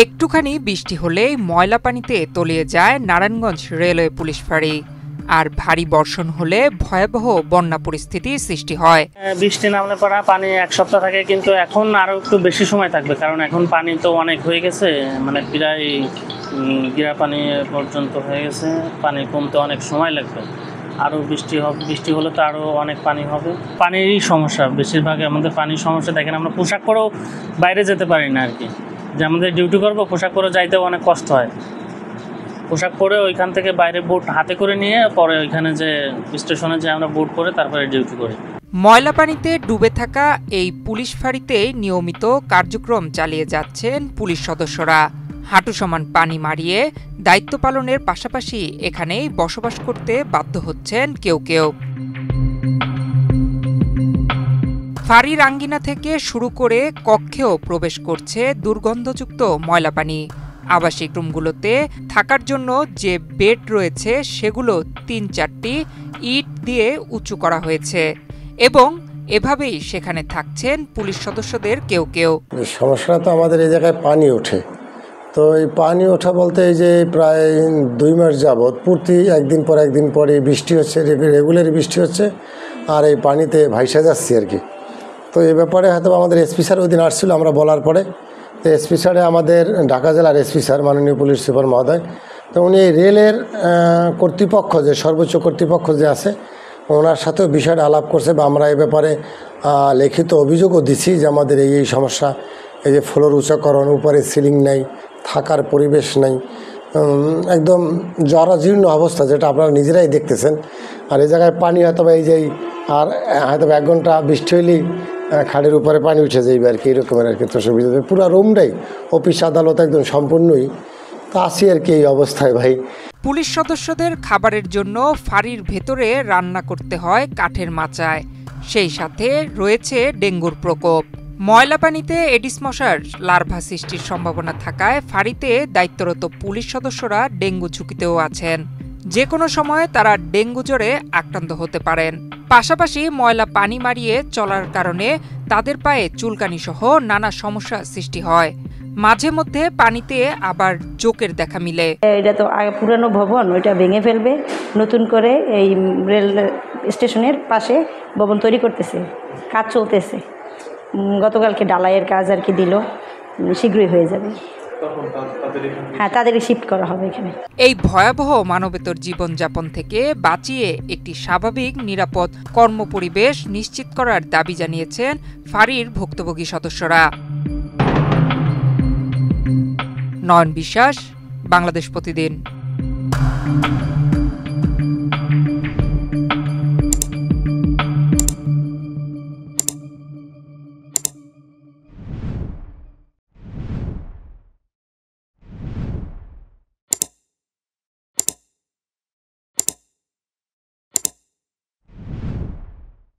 একটুখানি বৃষ্টি হলেই ময়লা পানিতে তলিয়ে যায় নারায়ণগঞ্জ রেলওয়ে পুলিশ ফাঁড়ি। আর ভারী বর্ষণ হলে ভয়াবহ বন্যা পরিস্থিতির সৃষ্টি হয়। বৃষ্টি নামলে পড়া পানি এক সপ্তাহ থাকে, কিন্তু এখন আরো একটু বেশি সময় থাকবে, কারণ এখন পানি তো অনেক হয়ে গেছে, মানে প্রায় গিরা পানি পর্যন্ত হয়ে গেছে। পানি কমতে অনেক সময় লাগবে, আরও বৃষ্টি হলে তো আরও অনেক পানি হবে। পানিরই সমস্যা বেশিরভাগ, আমাদের পানির সমস্যা। দেখেন আমরা পোশাক পরেও বাইরে যেতে পারি না আর কি, যে আমাদের ডিউটি করবো পোশাক পরে যাইতেও অনেক কষ্ট হয়। পোশাক পরে ওইখান থেকে বাইরে বোট হাতে করে নিয়ে পরে ওইখানে যে স্টেশনে যে আমরা বোট করে তারপরে ডিউটি করি। ময়লা পানিতে ডুবে থাকা এই পুলিশ ফাঁড়িতে নিয়মিত কার্যক্রম চালিয়ে যাচ্ছেন পুলিশ সদস্যরা। হাঁটু সমান পানি মারিয়ে দায়িত্ব পালনের পাশাপাশি এখানেই বসবাস করতে বাধ্য হচ্ছেন কেউ কেউ। ফাঁড়ির আঙ্গিনা থেকে শুরু করে কক্ষেও প্রবেশ করছে দুর্গন্ধযুক্ত ময়লা পানি। আবাসিক রুমগুলোতে থাকার জন্য যে বেড রয়েছে সেগুলো ৩-৪টি ইট দিয়ে উঁচু করা হয়েছে এবং এভাবেই সেখানে থাকছেন পুলিশ সদস্যদের কেউ কেউ। সমস্যাটা তো আমাদের এই জায়গায় পানি ওঠে, তো এই পানি ওঠা বলতে এই যে প্রায় 2 মাস যাবৎ প্রতি একদিন পরে বৃষ্টি হচ্ছে, রেগুলারই বৃষ্টি হচ্ছে, আর এই পানিতে ভাইসা যাচ্ছি আর কি। তো এই ব্যাপারে হয়তো আমাদের এসপি স্যার ওই দিন আসছিল আমরা বলার পরে, তো এসপি স্যারে আমাদের ঢাকা জেলার এসপি স্যার মাননীয় পুলিশ সুপার মহোদয়, তো উনি রেলের কর্তৃপক্ষ যে সর্বোচ্চ কর্তৃপক্ষ যে আছে ওনার সাথেও বিষয়টা আলাপ করছে, বা আমরা এই ব্যাপারে লিখিত অভিযোগও দিচ্ছি যে আমাদের এই সমস্যা, এই যে ফ্লোর উঁচাকরণ, উপরে সিলিং নেই, থাকার পরিবেশ নেই, একদম জরাজীর্ণ অবস্থা, যেটা আপনারা নিজেরাই দেখতেছেন। আর এই জায়গায় পানি হয়তো এই যে আর হয়তো 1 ঘন্টা বৃষ্টি হলেই খাড়ের উপরে পানি উঠে যাইবে আর কি, এরকমের আর কি। তো সুবিধা পুরো রুমটাই অফিস আদালত একদম সম্পূর্ণই তো আসি আর কি এই অবস্থায় ভাই। পুলিশ সদস্যদের খাবারের জন্য ফাঁড়ির ভেতরে রান্না করতে হয় কাঠের মাচায়, সেই সাথে রয়েছে ডেঙ্গুর প্রকোপ। ময়লা পানিতে এডিস মশার লার্ভা সৃষ্টির সম্ভাবনা থাকায় ফাঁড়িতে দায়িত্বরত পুলিশ সদস্যরা ডেঙ্গু ঝুঁকিতেও আছেন। যে কোনো সময় তারা ডেঙ্গু জ্বরে আক্রান্ত হতে পারেন। পাশাপাশি ময়লা পানি মারিয়ে চলার কারণে তাদের পায়ে চুলকানি সহ নানা সমস্যার সৃষ্টি হয়। মাঝে মধ্যে পানিতে আবার জোকের দেখা মিলে। এটা তো পুরানো ভবন, ওইটা ভেঙে ফেলবে, নতুন করে এই রেল স্টেশনের পাশে ভবন তৈরি করতেছে, কাজ চলতেছে। গতকালকে ডালাইয়ের কাজ আর কি দিল, শীঘ্রই হয়ে যাবে। হ্যাঁ, তাদেরকে শিফট করা হবে এখানে। এই ভয়াবহ মানবেতর জীবনযাপন থেকে বাঁচিয়ে একটি স্বাভাবিক নিরাপদ কর্মপরিবেশ নিশ্চিত করার দাবি জানিয়েছেন ফাঁড়ির ভুক্তভোগী সদস্যরা। নয়ন বিশ্বাস, বাংলাদেশ প্রতিদিন।